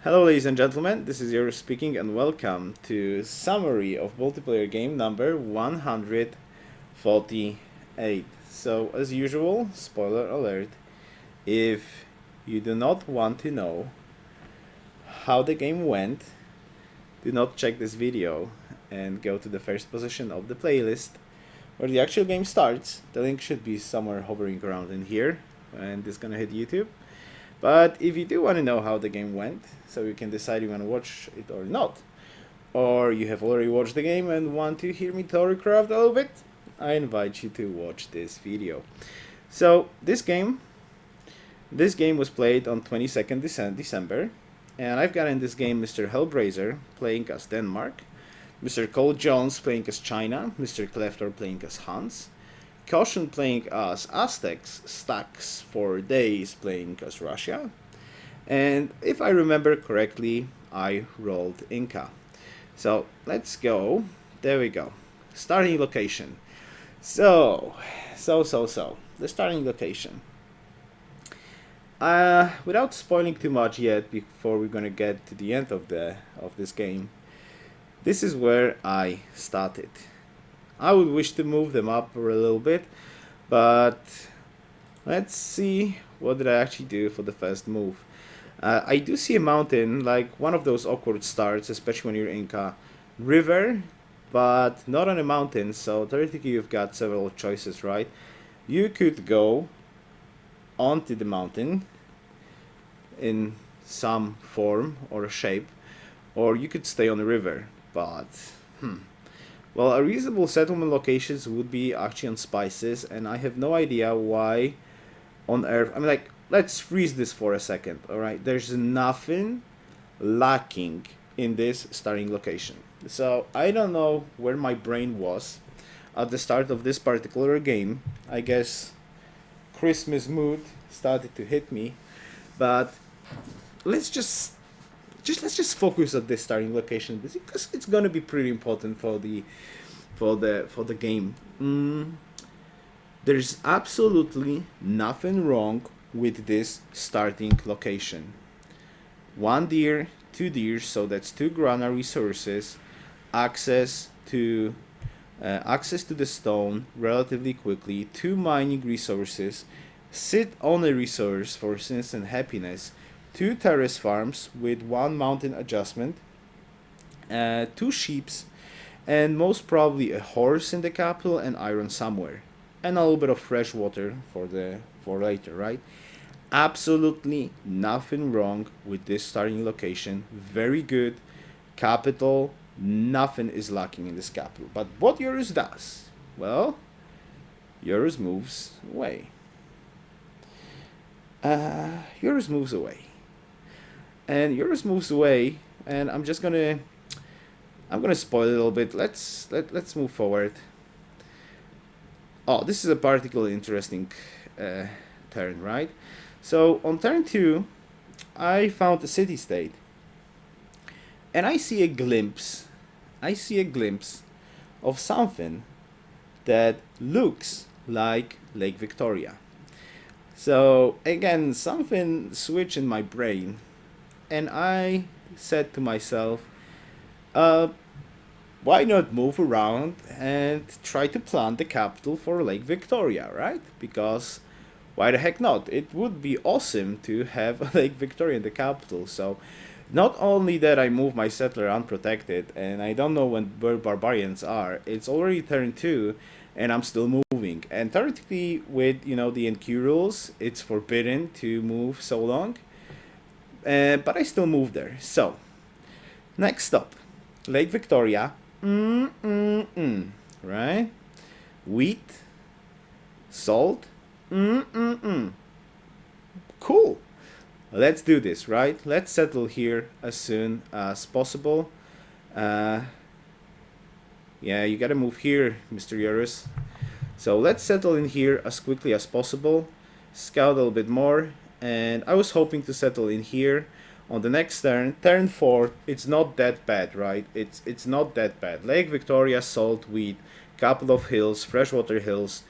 Hello ladies and gentlemen, this is Yoruus speaking and welcome to summary of multiplayer game number 148. So as usual, spoiler alert, if you do not want to know how the game went, do not check this video and go to the first position of the playlist where the actual game starts. The link should be somewhere hovering around in here and it's gonna hit YouTube. But if you do want to know how the game went, so you can decide you want to watch it or not, or you have already watched the game and want to hear me theorycraft a little bit, I invite you to watch this video. So this game was played on 22nd December, and I've got in this game Mr. Hellbrazer playing as Denmark, Mr. Cole Jones playing as China, Mr. Kleftor playing as Hans, Caution playing as Aztecs, Stacks for Days playing as Russia, and if I remember correctly, I rolled Inca. So let's go. There we go. Starting location. So the starting location. Without spoiling too much yet, before we're gonna get to the end of this game, this is where I started. I would wish to move them up a little bit, but let's see what did I actually do for the first move. I do see a mountain, like one of those awkward starts, especially when you're Inca. River, but not on a mountain, so theoretically you've got several choices, right? You could go onto the mountain in some form or shape, or you could stay on the river, but well, a reasonable settlement locations would be actually on spices, and I have no idea why on earth. I mean, like, let's freeze this for a second, alright? There's nothing lacking in this starting location. So, I don't know where my brain was at the start of this particular game. I guess Christmas mood started to hit me, but let's just focus on this starting location because it's gonna be pretty important for the game. There's absolutely nothing wrong with this starting location. 1 deer, 2 deer, so that's 2 grana resources, access to the stone relatively quickly, 2 mining resources, sit on a resource for instant happiness, 2 terrace farms with 1 mountain adjustment, 2 sheeps, and most probably a horse in the capital and iron somewhere, and a little bit of fresh water for later, right? Absolutely nothing wrong with this starting location. Very good capital. Nothing is lacking in this capital. But what Yoruus does? Well, Yoruus moves away. Yoruus moves away. And Yoruus moves away, and I'm gonna spoil it a little bit. Let's move forward. Oh, this is a particularly interesting turn, right? So on turn 2, I found a city-state, and I see a glimpse of something that looks like Lake Victoria. So again, something switched in my brain, and I said to myself, why not move around and try to plant the capital for Lake Victoria, right? Because why the heck not? It would be awesome to have Lake Victoria in the capital. So not only that I move my settler unprotected, and I don't know where barbarians are, it's already turn 2, and I'm still moving. And theoretically, with the NQ rules, it's forbidden to move so long. But I still move there. So next stop, Lake Victoria. Right? Wheat, salt. Cool. Let's do this, right? Let's settle here as soon as possible. Yeah, you gotta move here, Mr. Yoruus. So let's settle in here as quickly as possible. Scout a little bit more, and I was hoping to settle in here on the next turn 4. It's not that bad, right? It's not that bad. Lake Victoria, salt, wheat, couple of hills, freshwater hills.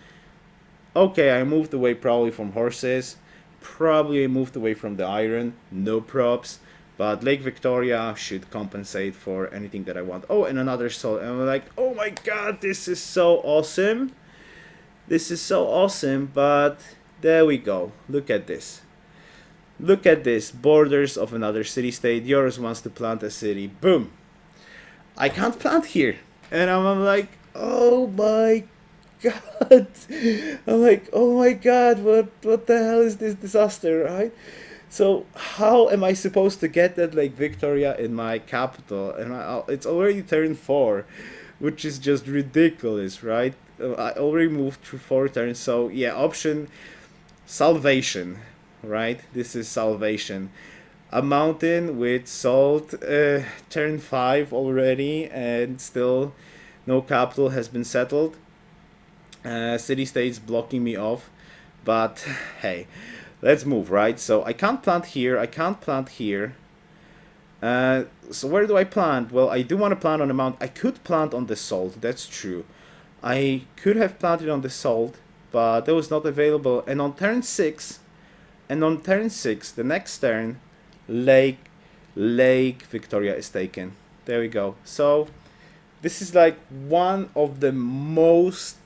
Okay, I moved away probably from horses. Probably moved away from the iron. No props. but Lake Victoria should compensate for anything that I want. Oh, and another soul. And I'm like, oh my god, this is so awesome. This is so awesome, but there we go. Look at this. Look at this. Borders of another city-state. Yoruus wants to plant a city. Boom. I can't plant here. And I'm like, oh my god. I'm like, oh my god, what the hell is this disaster, right? So how am I supposed to get that Lake Victoria in my capital? And it's already turn 4, which is just ridiculous, right? I already moved through 4 turns, so yeah, option salvation, right? This is salvation. A mountain with salt, turn 5 already, and still no capital has been settled. City-states blocking me off, but hey, let's move, right? So I can't plant here, I can't plant here. So where do I plant? Well, I do want to plant on the mount. I could plant on the salt, that's true. I could have planted on the salt, but that was not available. And on turn 6, the next turn, Lake Victoria is taken. There we go. So this is like one of the most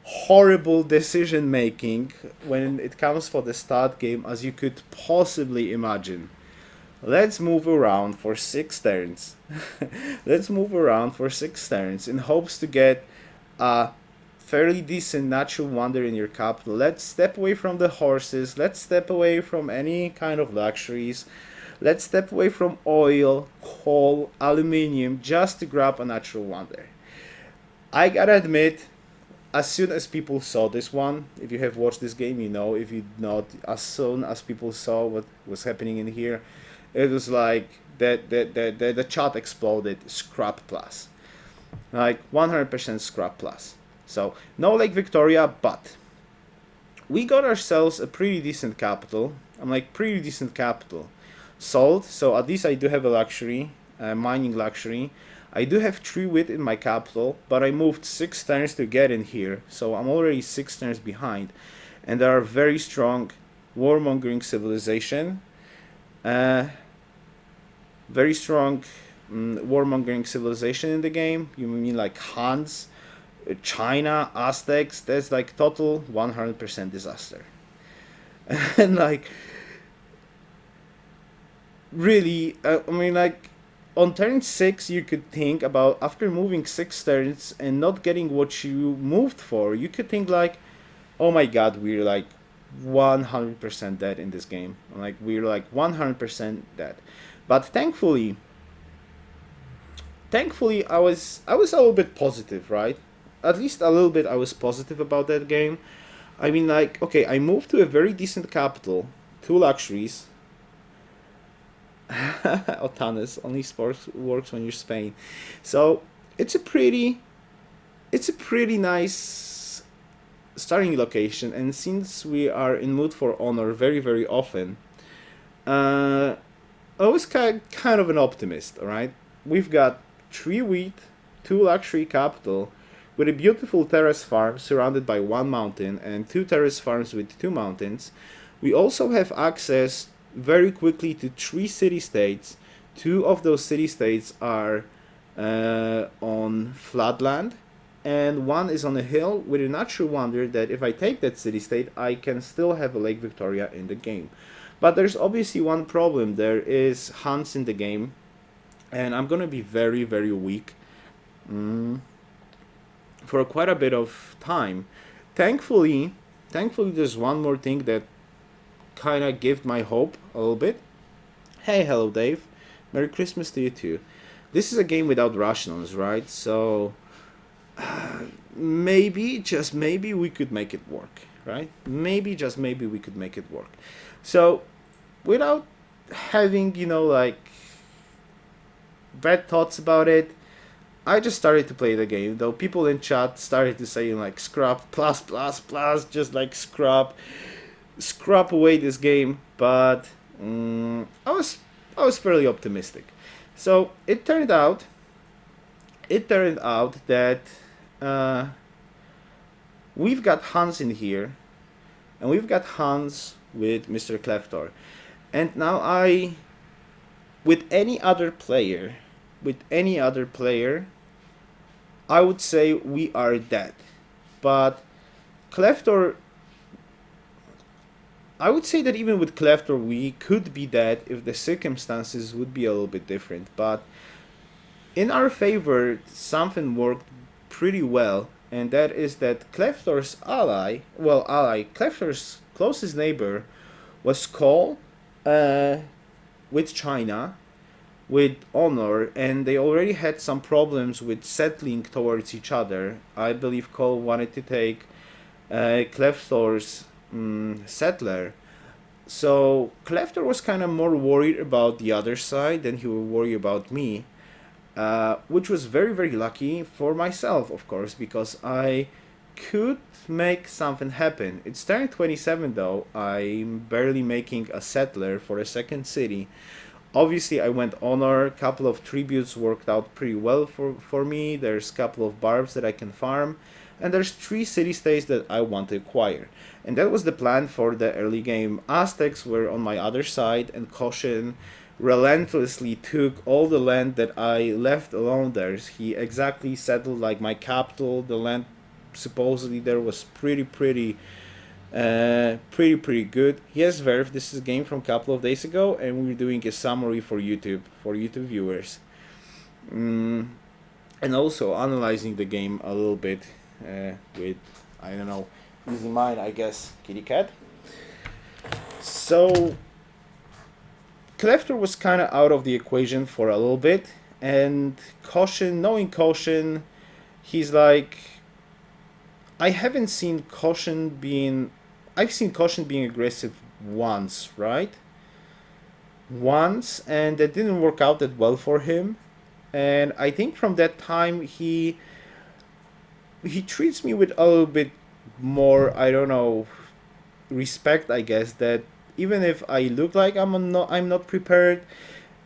horrible decision making when it comes for the start game as you could possibly imagine. Let's move around for 6 turns. Let's move around for 6 turns in hopes to get a fairly decent natural wonder in your capital. Let's step away from the horses. Let's step away from any kind of luxuries. Let's step away from oil, coal, aluminium, just to grab a natural wonder. I gotta admit, as soon as people saw this one, if you have watched this game, you know. If you not, as soon as people saw what was happening in here, it was like the chat exploded. Scrap plus, like 100% scrap plus. So no Lake Victoria, but we got ourselves a pretty decent capital. I'm like, pretty decent capital. Sold, so at least I do have a luxury, mining luxury. I do have 3 wit in my capital, but I moved 6 turns to get in here, so I'm already 6 turns behind. And there are very strong warmongering civilization. Very strong warmongering civilization in the game. You mean like Hans, China, Aztecs? That's like total 100% disaster. And like, really, I mean, like, on turn 6 you could think about, after moving 6 turns and not getting what you moved for, you could think like, oh my god, we're like 100% dead in this game. Like, we're like 100% dead. But thankfully I was a little bit positive, right? At least a little bit I was positive about that game. I mean, like, okay, I moved to a very decent capital, 2 luxuries. Otanes, only sports works when you're Spain. So it's a pretty nice starting location, and since we are in mood for honor very, very often, I was kind of an optimist, alright? We've got 3 wheat, 2 luxury capital, with a beautiful terrace farm surrounded by 1 mountain, and 2 terrace farms with 2 mountains. We also have access very quickly to 3 city-states. 2 of those city-states are on flatland, and 1 is on a hill with a natural wonder that if I take that city-state, I can still have a Lake Victoria in the game. But there's obviously one problem. There is Hans in the game, and I'm gonna be very, very weak for quite a bit of time. Thankfully, there's one more thing that kind of gave my hope a little bit. Hey, hello Dave, Merry Christmas to you too. This is a game without rationals, right? So maybe, just maybe, we could make it work, right? Maybe, just maybe, we could make it work. So without having, you know, like, bad thoughts about it, I just started to play the game. Though people in chat started to say like, scrap plus, just like scrap away this game, but I was fairly optimistic. So it turned out that we've got Hans in here, and we've got Hans with Mr. Kleftor, and now with any other player, I would say we are dead. But Cleftor, I would say that even with Cleftor, we could be dead if the circumstances would be a little bit different. But in our favor, something worked pretty well, and that is that Cleftor's Cleftor's closest neighbor was Cole, with China, with Honor, and they already had some problems with settling towards each other. I believe Cole wanted to take Cleftor's settler. So Cleftor was kind of more worried about the other side than he would worry about me, which was very, very lucky for myself, of course, because I could make something happen. It's turn 27 though. I'm barely making a settler for a second city. Obviously, I went honor. A couple of tributes worked out pretty well for me. There's a couple of barbs that I can farm, and there's 3 city states that I want to acquire. And that was the plan for the early game. Aztecs were on my other side, and Caution relentlessly took all the land that I left alone there. He exactly settled like my capital. The land supposedly there was pretty good. Yes, Verve, this is a game from a couple of days ago, and we're doing a summary for YouTube viewers, and also analyzing the game a little bit with, I don't know, easy mind, I guess, kitty cat. So Cleftor was kind of out of the equation for a little bit, and knowing Caution, he's like, I've seen Caution being aggressive once, right? Once, and that didn't work out that well for him. And I think from that time he treats me with a little bit more, I don't know, respect, I guess, that even if I look like I'm not prepared,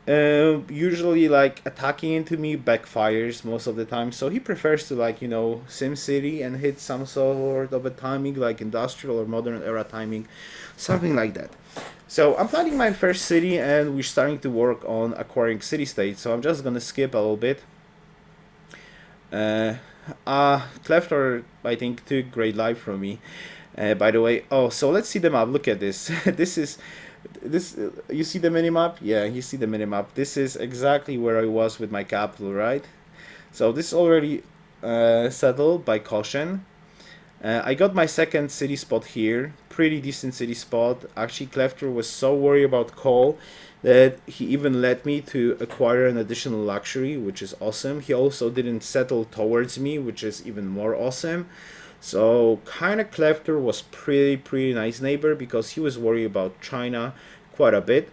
usually like attacking into me backfires most of the time. So he prefers to, like, SimCity and hit some sort of a timing like industrial or modern era timing, something like that. So I'm planning my first city, and we're starting to work on acquiring city states. So I'm just gonna skip a little bit. Cleftor, I think, took great life from me. By the way, so let's see the map. Look at this. This you see the minimap? Yeah, you see the minimap. This is exactly where I was with my capital, right? So this is already settled by Caution. I got my second city spot here. Pretty decent city spot. Actually, Cleftor was so worried about coal that he even let me to acquire an additional luxury, which is awesome. He also didn't settle towards me, which is even more awesome. So kind of Cleftor was pretty nice neighbor, because he was worried about China quite a bit.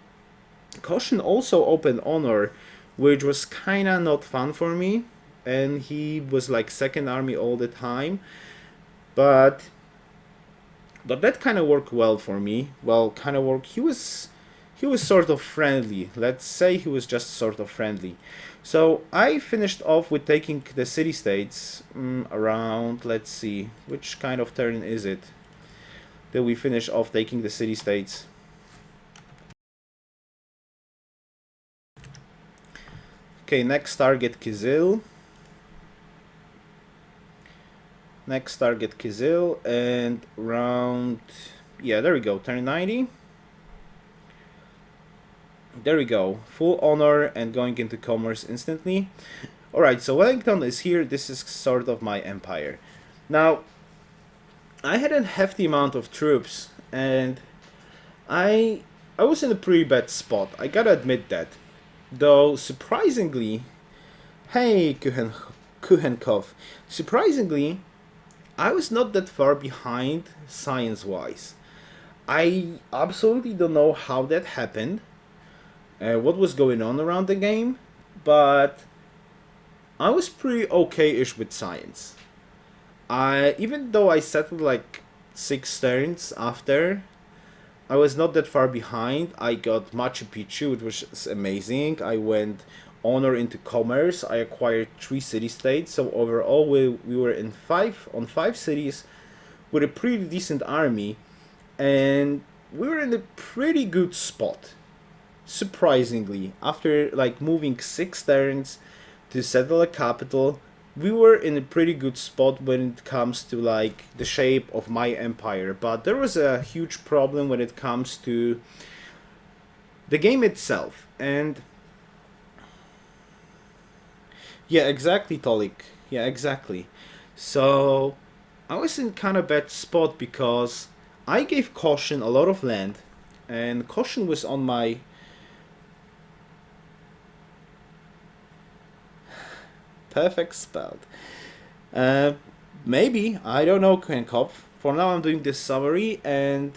Caution also opened honor, which was kind of not fun for me, and he was like second army all the time. But that kind of worked well for me. Well, kind of worked. He was sort of friendly. Let's say he was just sort of friendly. So I finished off with taking the city states around, let's see, which kind of turn is it that we finish off taking the city states. Okay, next target Kizil. Next target Kizil, and round, yeah, there we go, turn 90. There we go, full honor and going into commerce instantly. Alright, so Wellington is here. This is sort of my empire. Now, I had a hefty amount of troops, and I was in a pretty bad spot, I gotta admit that. Though, surprisingly, hey Kuchenkov, surprisingly, I was not that far behind science-wise. I absolutely don't know how that happened, what was going on around the game, but I was pretty okay-ish with science. Even though I settled like 6 turns after, I was not that far behind. I got Machu Picchu, which was amazing. I went honor into commerce. I acquired 3 city-states. So overall, we were in 5 cities with a pretty decent army, and we were in a pretty good spot. surprisingly, after like moving 6 turns to settle a capital, we were in a pretty good spot when it comes to like the shape of my empire. But there was a huge problem when it comes to the game itself. And yeah, exactly, Tolik. Yeah, exactly. So I was in kind of bad spot because I gave Caution a lot of land, and Caution was on my perfect spelled. Uh, Maybe, I don't know, Krenkopf. For now, I'm doing this summary, and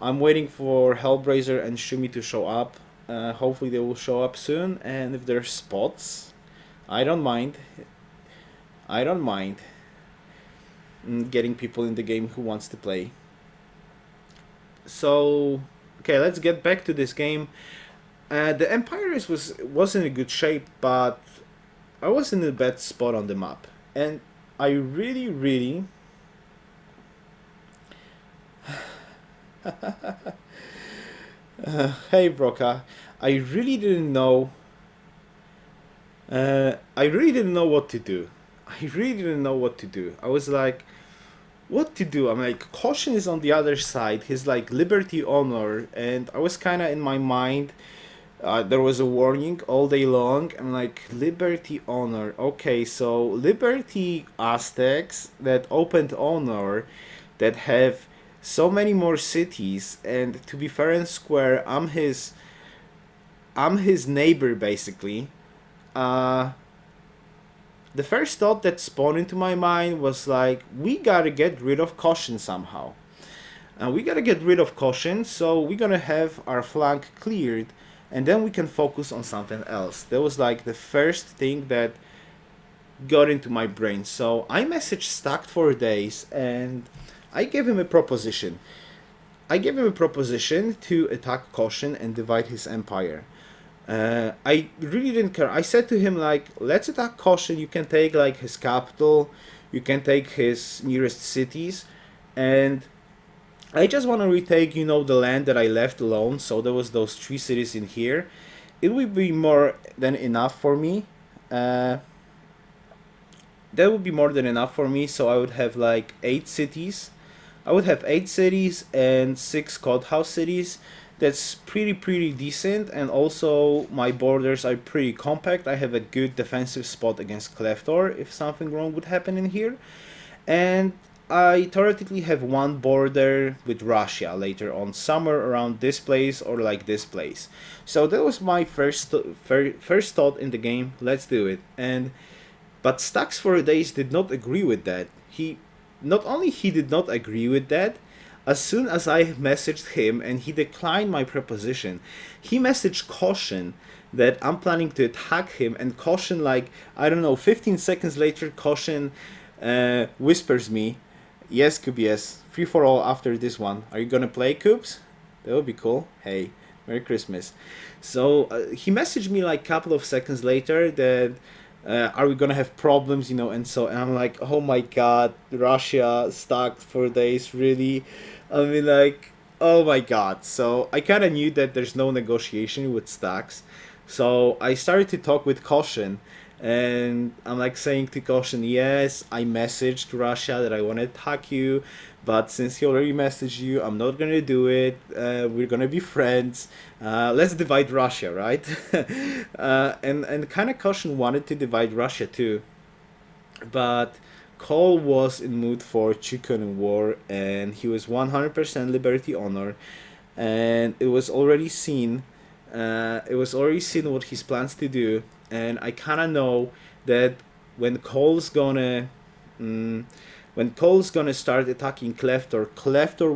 I'm waiting for Hellbrazer and Shumi to show up. Hopefully, they will show up soon, and if there's spots, I don't mind. I don't mind getting people in the game who wants to play. So, okay, let's get back to this game. The Empire was in a good shape, but I was in a bad spot on the map, and I really hey Broca, I really didn't know. I really didn't know what to do. I really didn't know what to do. I was like, what to do? I'm like, Caution is on the other side. He's like Liberty Honor, and I was kind of in my mind. There was a warning all day long. I'm like, Liberty Honor. Okay, so Liberty Aztecs that opened Honor, that have so many more cities, and to be fair and square, I'm his neighbor basically. Uh, the first thought that spawned into my mind was like, we gotta get rid of Caution somehow. And we gotta get rid of Caution, so we're gonna have our flank cleared, and then we can focus on something else. That was like the first thing that got into my brain. So I messaged Stacked for days, and I gave him a proposition. I gave him a proposition to attack Caution and divide his empire. I really didn't care. I said to him like, let's attack Caution. You can take like his capital, you can take his nearest cities, and I just want to retake, the land that I left alone. So there was those 3 cities in here. It would be more than enough for me. That would be more than enough for me. So I would have like 8 cities. I would have 8 cities and 6 courthouse cities. That's pretty decent, and also my borders are pretty compact. I have a good defensive spot against Cleftor if something wrong would happen in here. And I theoretically have one border with Russia later on, somewhere around this place or like this place. So that was my first thought in the game. Let's do it. But Stacks for Days did not agree with that. He did not agree with that. As soon as I messaged him and he declined my proposition, he messaged Caution that I'm planning to attack him, and Caution, like, I don't know, 15 seconds later, Caution whispers me, yes, QBS, free for all after this one. Are you gonna play, Coops? That would be cool. Hey, Merry Christmas. So he messaged me like a couple of seconds later that are we gonna have problems, and I'm like, oh my god, Russia stuck for days, really? I mean, like, oh my god. So I kind of knew that there's no negotiation with Stacks, so I started to talk with Caution, and I'm like saying to Caution, yes, I messaged Russia that I want to attack you, but since he already messaged you, I'm not gonna do it. We're gonna be friends. Let's divide Russia, right? And kind of Caution wanted to divide Russia too, but Cole was in mood for chicken war, and he was 100% Liberty Honor, and it was already seen. What he plans to do, and I kind of know that when Cole's gonna start attacking Cleftor, Cleftor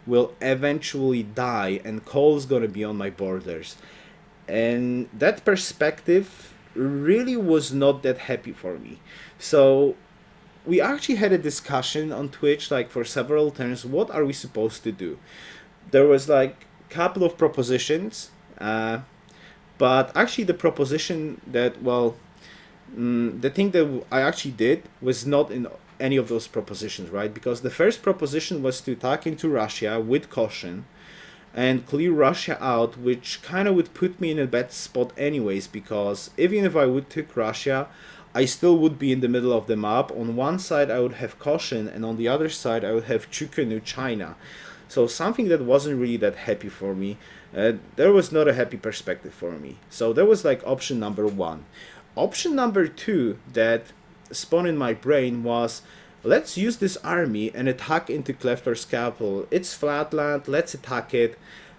will eventually die, and Cole's gonna be on my borders. And that perspective really was not that happy for me. So we actually had a discussion on Twitch, like for several turns, what are we supposed to do? There was like a couple of propositions, but actually the proposition that, the thing that I actually did was not in any of those propositions, right? Because the first proposition was to attack into Russia with Caution, and clear Russia out, which kind of would put me in a bad spot anyways, because even if I would take Russia, I still would be in the middle of the map. On one side I would have Caution, and on the other side I would have Chukunu, China. So something that wasn't really that happy for me. There was not a happy perspective for me. So that was like option number one. Option number two that spawned in my brain was, let's use this army and attack into Kleftor's capital. It's flatland, let's attack it,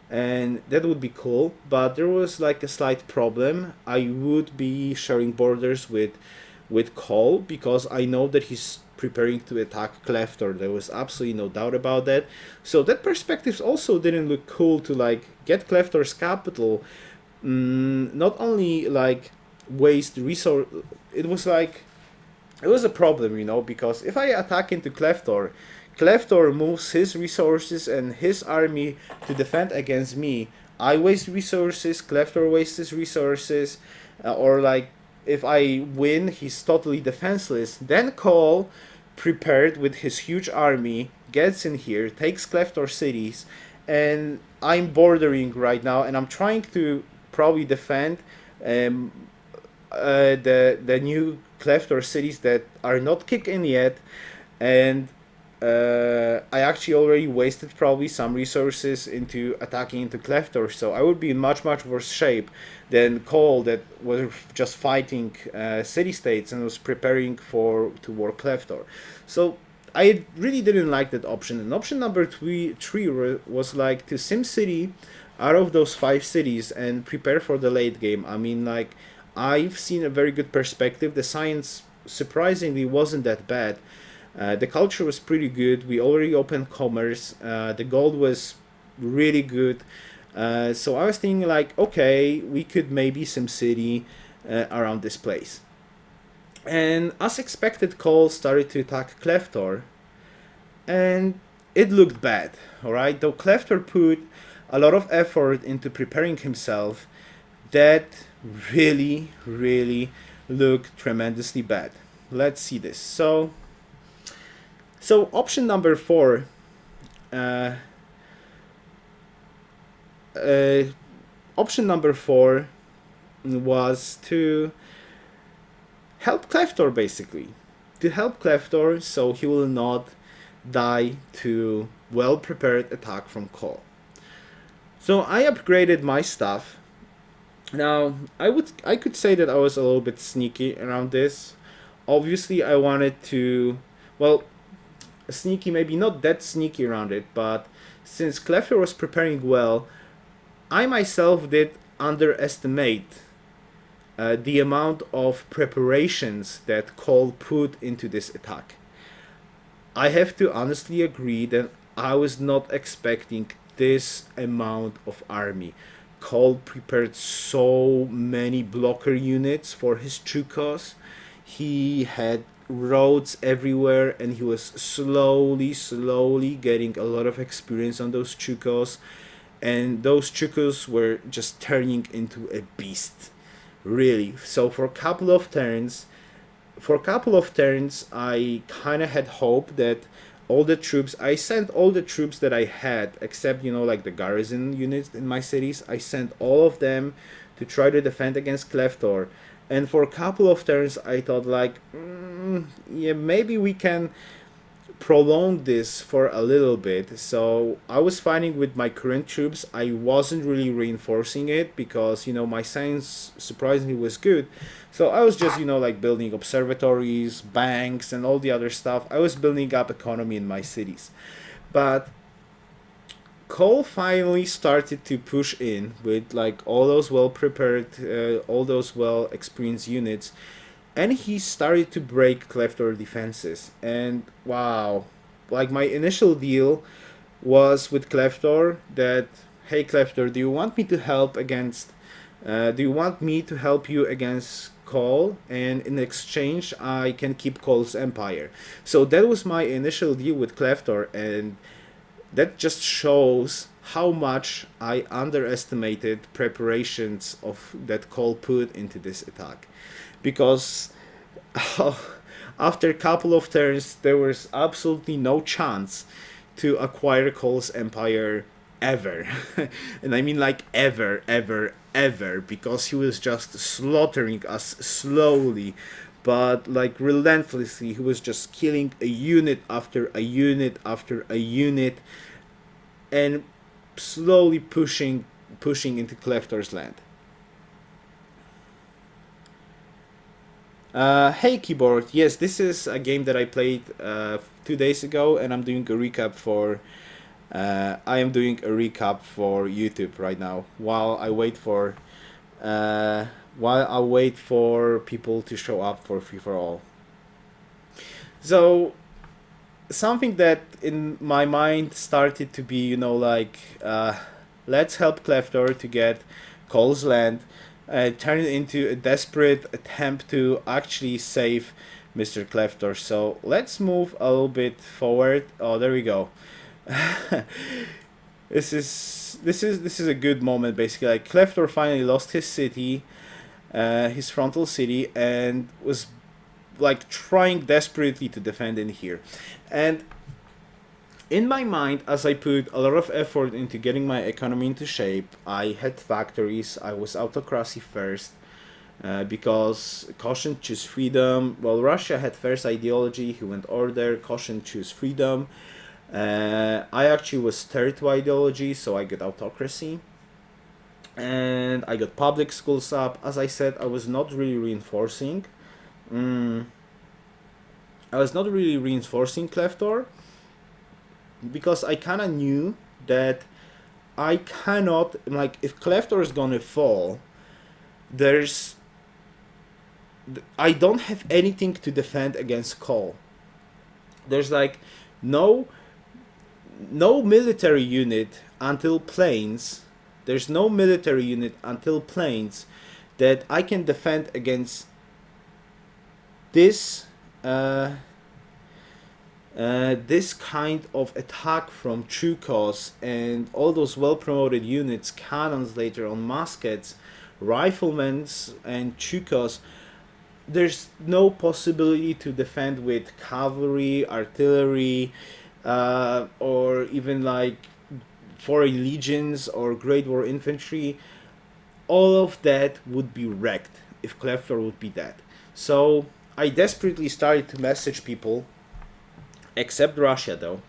and that would be cool. But there was like a slight problem. I would be sharing borders with Cole, because I know that he's preparing to attack Kleftor. There was absolutely no doubt about that. So that perspective also didn't look cool, to like get Kleftor's capital, not only like waste resource. It was a problem, because if I attack into Kleftor, Kleftor moves his resources and his army to defend against me. I waste resources, Kleftor wastes his resources, or like if I win, he's totally defenseless. Then Cole, prepared with his huge army, gets in here, takes Kleftor cities, and I'm bordering right now, and I'm trying to probably defend the new Kleftor cities that are not kicked in yet, and I actually already wasted probably some resources into attacking into Kleftor, so I would be in much worse shape than Cole, that was just fighting city-states and was preparing to war Kleftor. So I really didn't like that option. And option number three was like to SimCity out of those 5 cities and prepare for the late game. I mean, like, I've seen a very good perspective. The science surprisingly wasn't that bad. The culture was pretty good. We already opened commerce. The gold was really good. So I was thinking like, okay, we could maybe SimCity around this place. And as expected, Cole started to attack Kleftor, and it looked bad. Alright, though Kleftor put a lot of effort into preparing himself, that really looked tremendously bad. Let's see this. So option number 4, option number 4 was to help Kleftor, basically. To help Kleftor so he will not die to well-prepared attack from Cole. So I upgraded my stuff. Now, I could say that I was a little bit sneaky around this. Obviously, I wanted to, well, sneaky, maybe not that sneaky around it, but since Kleftor was preparing well, I myself did underestimate the amount of preparations that Cole put into this attack. I have to honestly agree that I was not expecting this amount of army. Cole prepared so many blocker units for his Chukos. He had roads everywhere, and he was slowly getting a lot of experience on those Chukos, and those Chukos were just turning into a beast, really. So for a couple of turns I kind of had hope that I sent all the troops that I had, except, like the garrison units in my cities. I sent all of them to try to defend against Kleftor. And for a couple of turns, I thought like, yeah, maybe we can prolong this for a little bit. So I was fighting with my current troops. I wasn't really reinforcing it because, my science surprisingly was good. So I was just, like building observatories, banks, and all the other stuff. I was building up economy in my cities. But Cole finally started to push in with like all those well-prepared, all those well-experienced units, and he started to break Kleftor defenses. And wow, like my initial deal was with Kleftor that, hey Kleftor, do you want me to help you against Cole, and in exchange I can keep Cole's empire. So that was my initial deal with Kleftor, and that just shows how much I underestimated preparations that Cole put into this attack. Because after a couple of turns, there was absolutely no chance to acquire Cole's empire ever. And I mean like ever, ever, ever, because he was just slaughtering us slowly, but like relentlessly. He was just killing a unit after a unit after a unit, and slowly pushing into Cleftor's land. Hey keyboard, yes, this is a game that I played 2 days ago, and I'm doing a recap for. I am doing a recap for YouTube right now while I wait for uh, people to show up for free for all. So something that in my mind started to be, like, let's help Cleftor to get Cole's land, turned into a desperate attempt to actually save Mr. Cleftor. So let's move a little bit forward. Oh, there we go. This is a good moment. Basically, like Cleftor finally lost his city, his frontal city, and was like trying desperately to defend in here. And in my mind, as I put a lot of effort into getting my economy into shape, I had factories. I was autocracy first, because caution choose freedom. Well, Russia had first ideology. He went order. Caution choose freedom. I actually was third to ideology, so I got autocracy. And I got public schools up. As I said, I was not really reinforcing. I was not really reinforcing Cleftor, because I kind of knew that I cannot, like, if Cleftor is gonna fall, I don't have anything to defend against Cole. There's like no military unit until planes. There's no military unit until planes that I can defend against this this kind of attack from Chukos and all those well-promoted units, cannons later on, muskets, riflemen, and Chukos. There's no possibility to defend with cavalry, artillery, or even like foreign legions or Great War infantry. All of that would be wrecked if Cleftor would be dead. So I desperately started to message people, except Russia though.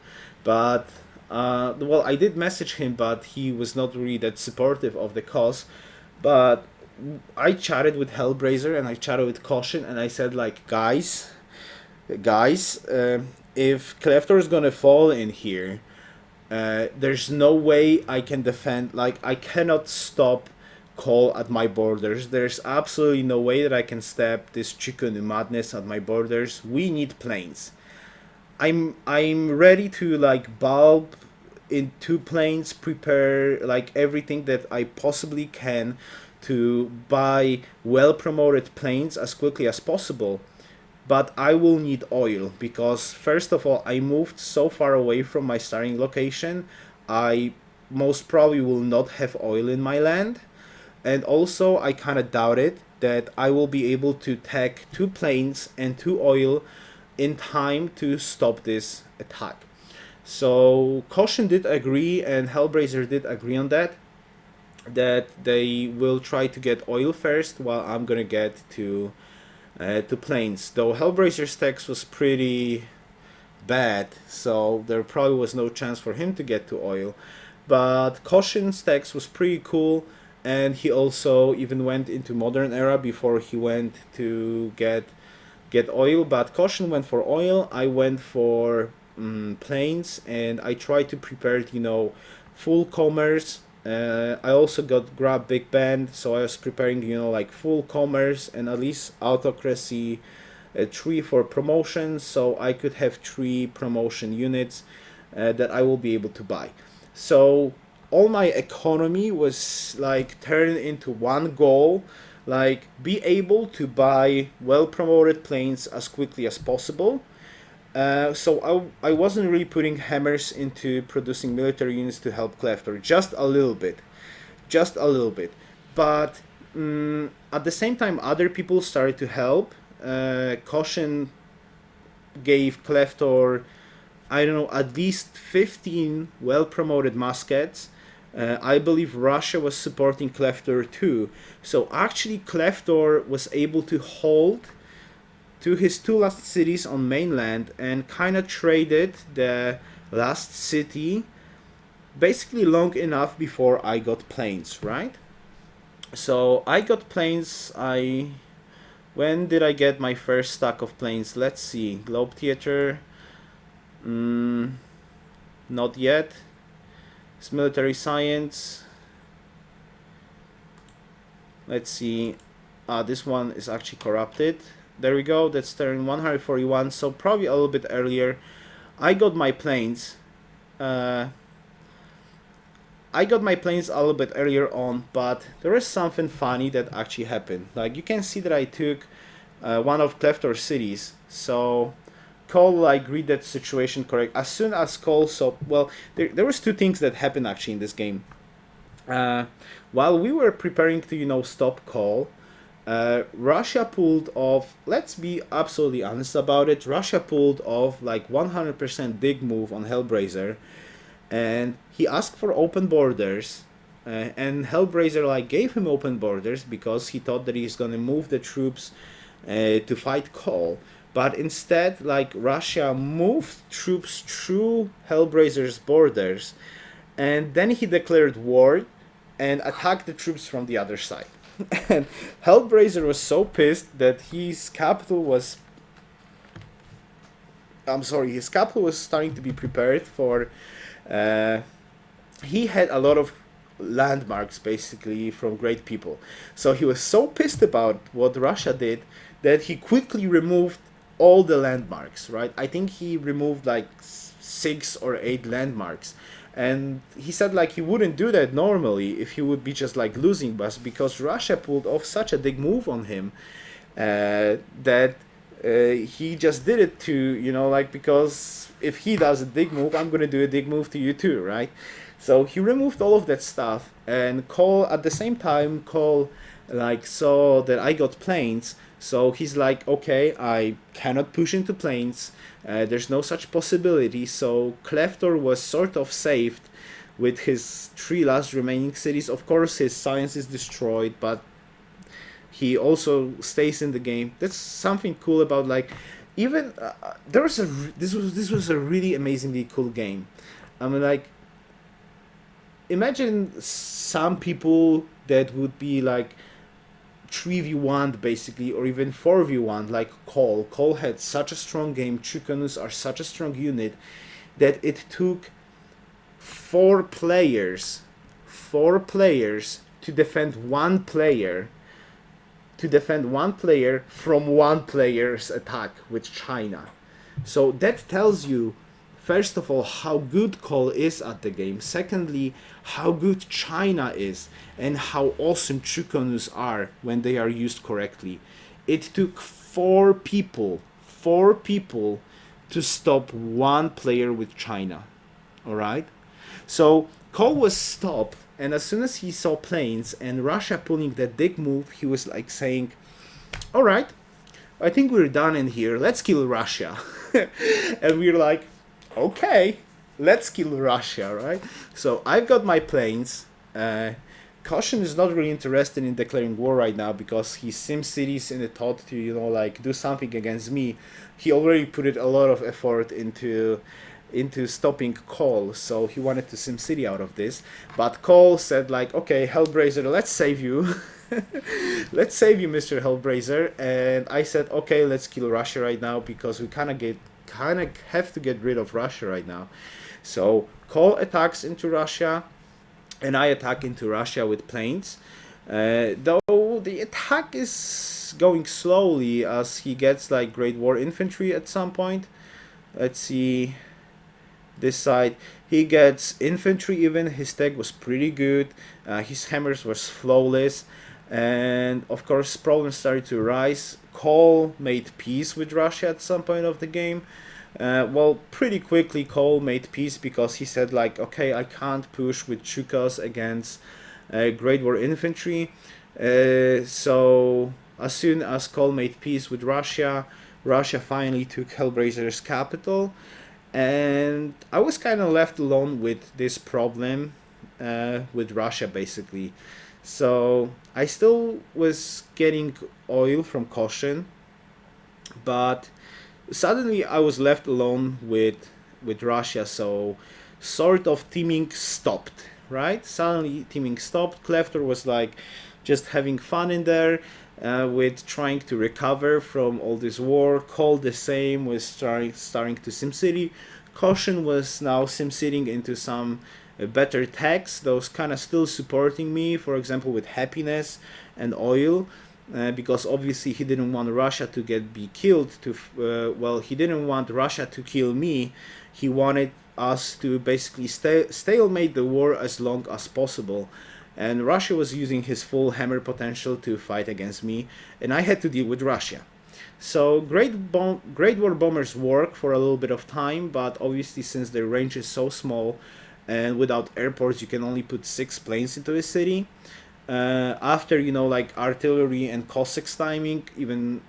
But well, I did message him, but he was not really that supportive of the cause. But I chatted with Hellbrazer and I chatted with Caution, and I said like, guys, if Cleftor is gonna fall in here, there's no way I can defend. Like, I cannot stop Cole at my borders. There's absolutely no way that I can stop this Chikunu madness at my borders. We need planes. I'm ready to like bulb in 2 planes, prepare like everything that I possibly can to buy well promoted planes as quickly as possible. But I will need oil, because first of all, I moved so far away from my starting location. I most probably will not have oil in my land, and also I kind of doubt it that I will be able to take 2 planes and 2 oil in time to stop this attack. So Caution did agree, and Hellbrazer did agree on that they will try to get oil first, while I'm gonna get to planes. Though Hellbrazer's text was pretty bad, so there probably was no chance for him to get to oil. But Caution's text was pretty cool, and he also even went into modern era before he went to get oil. But Caution went for oil, I went for planes, and I tried to prepare, full commerce. I also grabbed Big Band, so I was preparing, like full commerce and at least autocracy 3 for promotions, so I could have 3 promotion units that I will be able to buy. So all my economy was like turned into one goal, like be able to buy well promoted planes as quickly as possible. So I wasn't really putting hammers into producing military units to help Cleftor, just a little bit. But at the same time, other people started to help. Caution gave Cleftor, I don't know, at least 15 well-promoted muskets. I believe Russia was supporting Kleftor too. So actually Kleftor was able to hold to his two last cities on mainland and kind of traded the last city basically long enough before I got planes, right? So I got planes. When did I get my first stack of planes? Let's see. Globe Theater. Not yet. It's military science. Let's see. This one is actually corrupted. There we go. That's turn 141. So probably a little bit earlier. I got my planes. I got my planes a little bit earlier on, but there is something funny that actually happened. Like you can see that I took one of Kleftor's cities. So Cole like read that situation correct. As soon as Cole saw, well, there was two things that happened actually in this game. While we were preparing to stop Cole, Russia pulled off. Let's be absolutely honest about it. Russia pulled off like 100% big move on Hellbrazer, and he asked for open borders. And Hellbrazer like gave him open borders because he thought that he's gonna move the troops to fight Cole. But instead, like Russia moved troops through Hellbrazer's borders, and then he declared war and attacked the troops from the other side. And Hellbrazer was so pissed that his capital was starting to be prepared for. He had a lot of landmarks basically from great people. So he was so pissed about what Russia did that he quickly removed all the landmarks, right? I think he removed like 6 or 8 landmarks. And he said like he wouldn't do that normally if he would be just like losing, but because Russia pulled off such a big move on him that he just did it to, like, because if he does a big move, I'm going to do a big move to you too, right? So he removed all of that stuff, and Cole, at the same time, Cole like saw that I got planes, so he's like, okay, I cannot push into planes, there's no such possibility, so Kleftor was sort of saved with his 3 last remaining cities. Of course, his science is destroyed, but he also stays in the game. That's something cool about like, even this was a really amazingly cool game. I mean, like, imagine some people that would be like 3v1 basically, or even 4v1 like Cole. Cole had such a strong game. Chukanus are such a strong unit that it took 4 players to defend one player from one player's attack with China. So that tells you, first of all, how good Cole is at the game. Secondly, how good China is and how awesome Chukanus are when they are used correctly. It took 4 people to stop one player with China. Alright? So Cole was stopped, and as soon as he saw planes and Russia pulling that big move, he was like saying, alright, I think we're done in here, let's kill Russia. And we're like, okay, let's kill Russia, right? So I've got my planes. Caution is not really interested in declaring war right now because his sim cities in the thought to like do something against me. He already put a lot of effort into stopping Cole, so he wanted to SimCity out of this. But Cole said like, okay, Hellbrazer, let's save you. Let's save you, Mr. Hellbrazer. And I said, okay, let's kill Russia right now because we kind of have to get rid of Russia right now. So Cole attacks into Russia, and I attack into Russia with planes. Though the attack is going slowly as he gets like Great War infantry at some point. Let's see. This side, he gets infantry even. His tech was pretty good. His hammers was flawless. And of course, problems started to rise. Cole made peace with Russia at some point of the game. Well, pretty quickly Cole made peace because he said like, okay, I can't push with Chukas against Great War infantry. So as soon as Cole made peace with Russia, Russia finally took Hellbrazer's capital. And I was kind of left alone with this problem with Russia basically. So I still was getting oil from Caution, but suddenly I was left alone with Russia. So sort of teaming stopped, right? Suddenly teaming stopped. Kleftor was like just having fun in there. With trying to recover from all this war. Cole the same was starting to SimCity. Caution was now SimCitying into some better techs, those kind of still supporting me, for example with Happiness and Oil, because obviously he didn't want Russia to be killed. Well, he didn't want Russia to kill me. He wanted us to basically stalemate the war as long as possible. And Russia was using his full hammer potential to fight against me, and I had to deal with Russia. So Great War bombers work for a little bit of time, but obviously since their range is so small, and without airports you can only put 6 planes into a city. After like artillery and Cossacks timing, even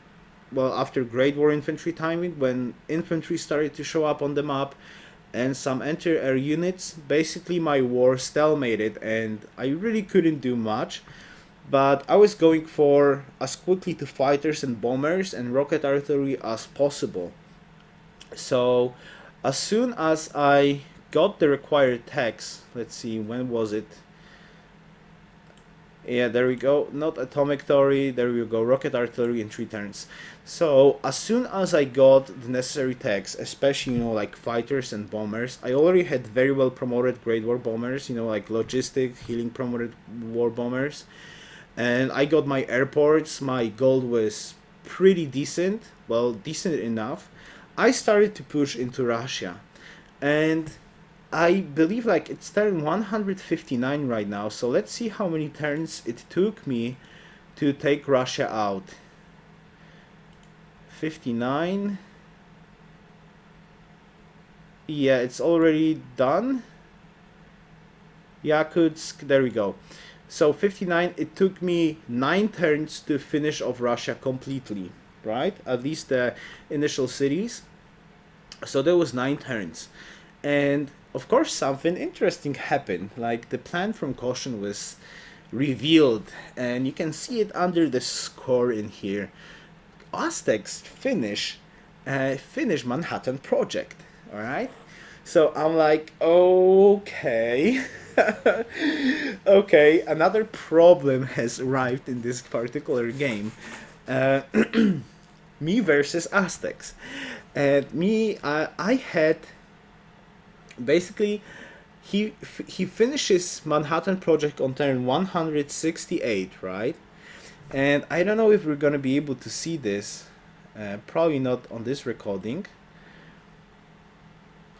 after Great War infantry timing, when infantry started to show up on the map, and some anti-air units, basically my war stalemated and I really couldn't do much. But I was going for as quickly to fighters and bombers and rocket artillery as possible. So as soon as I got the required techs, let's see, when was it? Yeah, there we go. Not atomic theory. There we go. Rocket artillery in 3 turns. So as soon as I got the necessary techs, especially like fighters and bombers, I already had very well promoted Great War bombers. Like logistic healing promoted war bombers, and I got my airports. My gold was pretty decent. Well, decent enough. I started to push into Russia, and I believe it's turn 159 right now, so let's see how many turns it took me to take Russia out. 59. Yeah, it's already done. Yakutsk, there we go. So 59, it took me 9 turns to finish off Russia completely, right? At least the initial cities. So there was 9 turns. And of course something interesting happened. The plan from Caution was revealed, and you can see it under the score in here. Aztecs finish Manhattan Project. All right, so I'm like, okay. Okay, another problem has arrived in this particular game. Me versus Aztecs, and I had basically he finishes Manhattan Project on turn 168, right? And I don't know if we're gonna be able to see this. Probably not on this recording.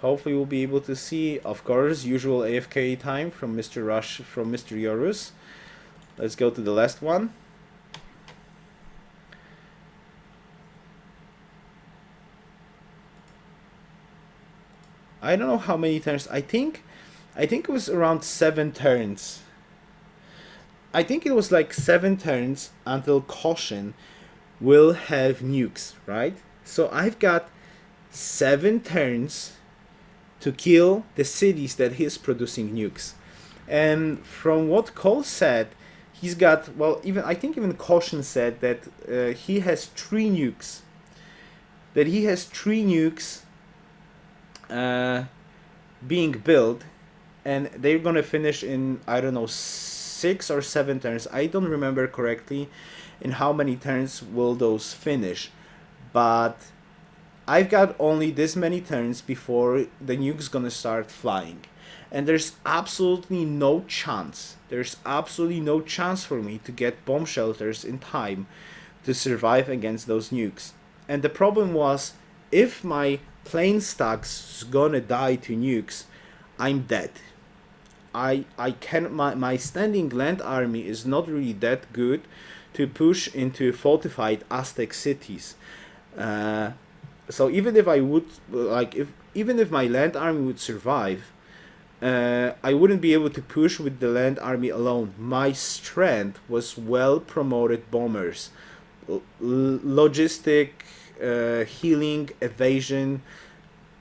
Hopefully we'll be able to see, of course, usual AFK time from Mr. Rush, from Mr. Yoruus. Let's go to the last one. I don't know how many turns. I think it was around 7 turns. I think it was 7 turns until Caution will have nukes, right? So I've got 7 turns to kill the cities that he's producing nukes. And from what Cole said, he's got, I think even Caution said that he has 3 nukes. That he has 3 nukes being built, and they're gonna finish in, I don't know, 6 or 7 turns. I don't remember correctly in how many turns will those finish, but I've got only this many turns before the nuke's gonna start flying, and there's absolutely no chance for me to get bomb shelters in time to survive against those nukes. And the problem was, if my plane stack's gonna die to nukes, I'm dead. I can my standing land army is not really that good to push into fortified Aztec cities. So even if I would even if my land army would survive, I wouldn't be able to push with the land army alone. My strength was well promoted bombers, logistic, healing, evasion,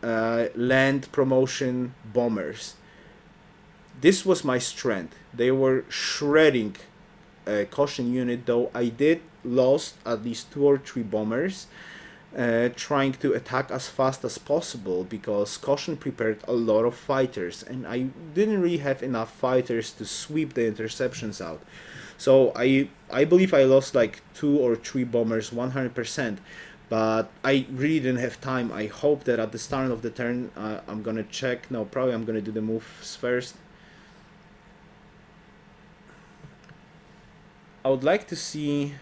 land promotion bombers. this was my strength. They were shredding caution unit, though I did lost at least 2 or 3 bombers trying to attack as fast as possible, because caution prepared a lot of fighters and I didn't really have enough fighters to sweep the interceptions out. So I believe I lost like 2 or 3 bombers 100%, but I really didn't have time. I hope that at the start of the turn I'm gonna check. No, probably I'm gonna do the moves first. I would like to see,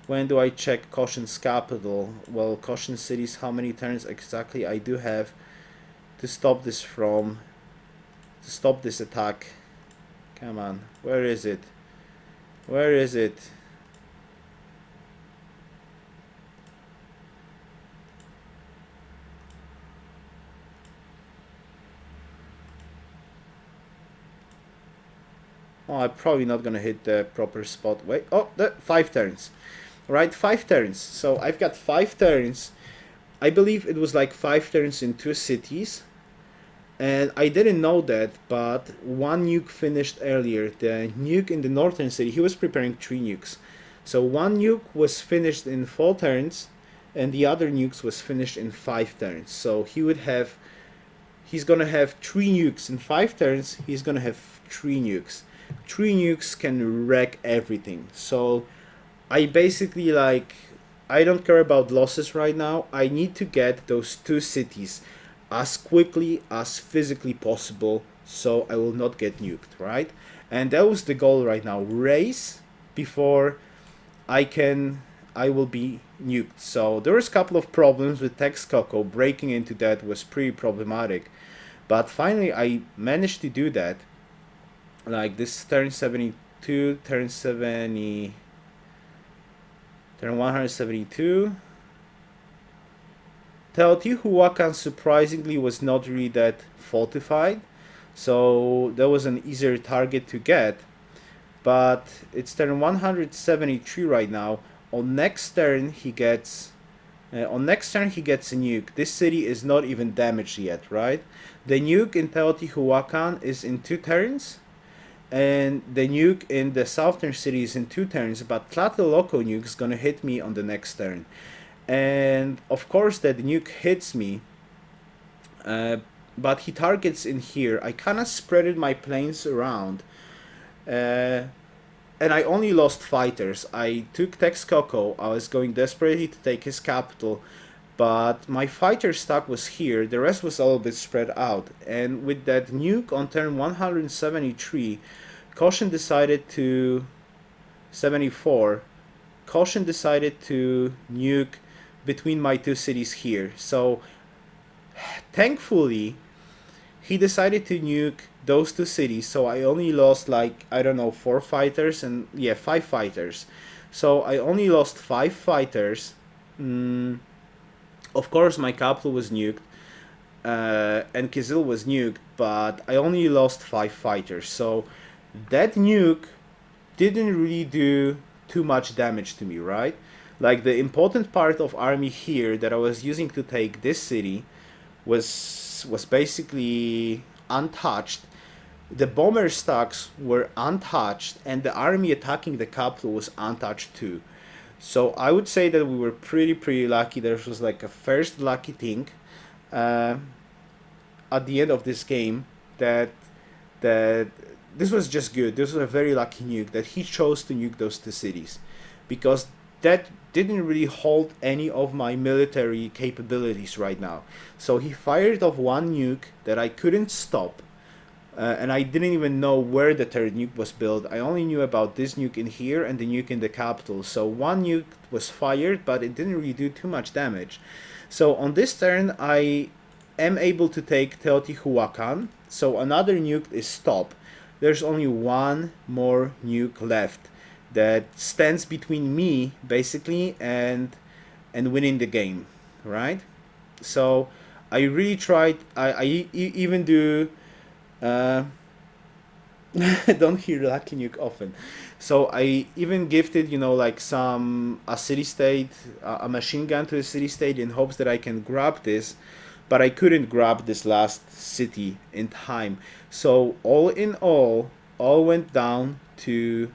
when do I check Caution's capital? Well, Caution cities, how many turns exactly I do have to stop this attack. Come on, where is it? Where is it? Oh, I'm probably not gonna hit the proper spot. Wait, oh, 5 turns. Right, 5 turns. So I've got 5 turns. I believe it was like 5 turns in 2 cities. And I didn't know that, but 1 nuke finished earlier. The nuke in the northern city, he was preparing 3 nukes. So 1 nuke was finished in 4 turns, and the other nukes was finished in 5 turns. So he's gonna have 3 nukes in 5 turns, he's gonna have 3 nukes. 3 nukes can wreck everything. So I basically, like, I don't care about losses right now. I need to get those 2 cities as quickly as physically possible, so I will not get nuked, right? And that was the goal right now. Race before I will be nuked. So there was a couple of problems with Texcoco. Breaking into that was pretty problematic, but finally I managed to do that. Like this turn 72, turn 70, turn 172. Teotihuacan surprisingly was not really that fortified, so that was an easier target to get. But it's turn 173 right now. On next turn he gets a nuke. This city is not even damaged yet, right? The nuke in Teotihuacan is in 2 turns, and the nuke in the southern city is in 2 turns. But Tlatelolco nuke is gonna hit me on the next turn. And of course that nuke hits me, but he targets in here. I kind of spreaded my planes around, and I only lost fighters. I took Texcoco. I was going desperately to take his capital, but my fighter stock was here. The rest was a little bit spread out, and with that nuke on turn 173, Caution decided to 74. Caution decided to nuke between my 2 cities here. So thankfully he decided to nuke those 2 cities, so I only lost like, I don't know, 4 fighters, and yeah, 5 fighters. So I only lost 5 fighters. Of course my capital was nuked, and Kizil was nuked, but I only lost 5 fighters. So that nuke didn't really do too much damage to me, right? Like the important part of army here that I was using to take this city was basically untouched. The bomber stocks were untouched, and the army attacking the capital was untouched too. So I would say that we were pretty lucky. There was like a first lucky thing at the end of this game, that this was just good. This was a very lucky nuke that he chose to nuke those 2 cities, because that didn't really hold any of my military capabilities right now. So he fired off 1 nuke that I couldn't stop, and I didn't even know where the 3rd nuke was built. I only knew about this nuke in here and the nuke in the capital. So 1 nuke was fired, but it didn't really do too much damage. So on this turn I am able to take Teotihuacan, so another nuke is stopped. There's only 1 more nuke left that stands between me basically and winning the game, right? So I really tried. I even do I don't hear lucky nuke often, so I even gifted, you know, like a city state, a machine gun to a city state, in hopes that I can grab this. but I couldn't grab this last city in time. So all in all went down to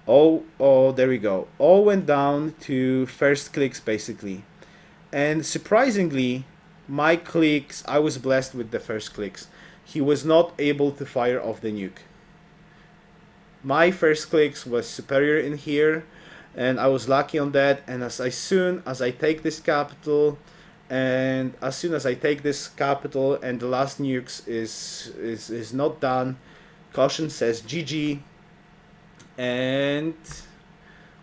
there we go. All went down to first clicks basically. And surprisingly, my clicks, I was blessed with the first clicks. He was not able to fire off the nuke. My first clicks was superior in here, and I was lucky on that. And as soon as I take this capital, and as soon as I take this capital and the last nukes is not done, caution says GG, and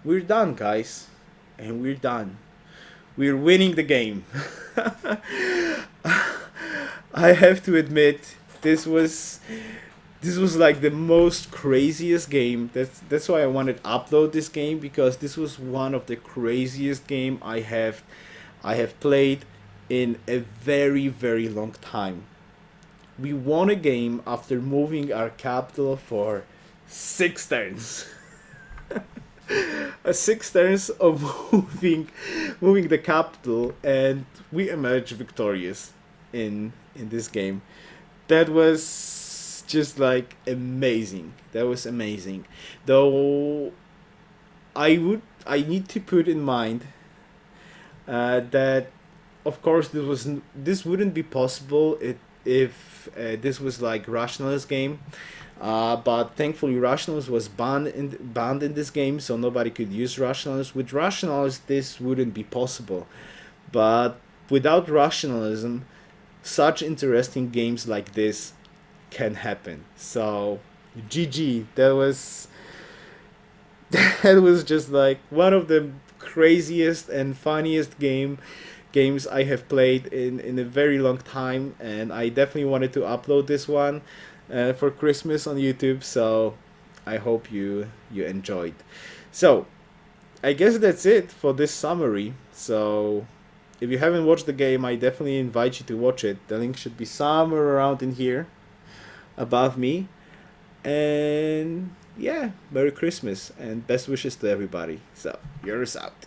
we're done, guys, and we're done. We're winning the game. I have to admit, this was like the most craziest game. That's why I wanted to upload this game, because this was one of the craziest game I have played in a very, very long time. We won a game after moving our capital for 6 turns. 6 turns of moving the capital, and we emerged victorious in this game. That was just like amazing. That was amazing. Though I need to put in mind that of course this wouldn't be possible if this was like rationalist game. But thankfully rationalist was banned in this game, so nobody could use rationalist. With rationalist this wouldn't be possible, but without rationalism such interesting games like this can happen. So GG, that was just like one of the craziest and funniest games I have played in a very long time, and I definitely wanted to upload this one for Christmas on YouTube, so I hope you enjoyed. So I guess that's it for this summary. So if you haven't watched the game, I definitely invite you to watch it. The link should be somewhere around in here above me. And yeah, Merry Christmas and best wishes to everybody. So, Yoruus out.